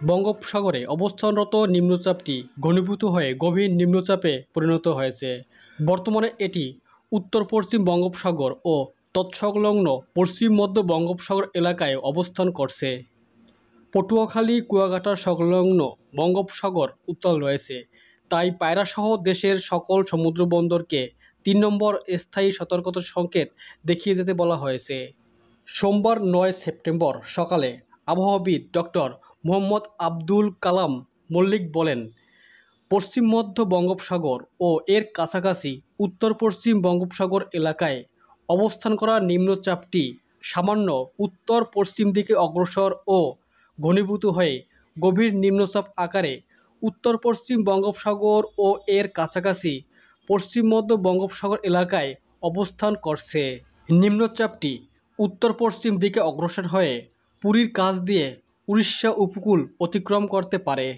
বঙ্গোপসাগরে অবস্থানরত নিম্নচাপটি ঘনীভূত হয়ে গভীর নিম্নচাপে পরিণত হয়েছে। বর্তমানে এটি উত্তর পশ্চিম বঙ্গোপসাগর ও তৎসংলগ্ন পশ্চিম মধ্য বঙ্গোপসাগর এলাকায় অবস্থান করছে। পটুয়াখালী কুয়াকাটা সংলগ্ন বঙ্গোপসাগর উত্তাল রয়েছে, তাই পায়রাসহ দেশের সকল সমুদ্রবন্দরকে ৩ নম্বর স্থায়ী সতর্কতা সংকেত দেখিয়ে যেতে বলা হয়েছে। সোমবার ৯ সেপ্টেম্বর সকালে আবহাওয়াবিদ ডক্টর মোহাম্মদ আবদুল কালাম মল্লিক বলেন, পশ্চিম মধ্য বঙ্গোপসাগর ও এর কাছাকাছি উত্তর পশ্চিম বঙ্গোপসাগর এলাকায় অবস্থান করা নিম্নচাপটি সামান্য উত্তর পশ্চিম দিকে অগ্রসর ও ঘনীভূত হয়ে গভীর নিম্নচাপ আকারে উত্তর পশ্চিম বঙ্গোপসাগর ও এর কাছাকাছি পশ্চিম মধ্য বঙ্গোপসাগর এলাকায় অবস্থান করছে। নিম্নচাপটি উত্তর পশ্চিম দিকে অগ্রসর হয়ে পুরীর কাছ দিয়ে উড়িষ্যা উপকূল অতিক্রম করতে পারে।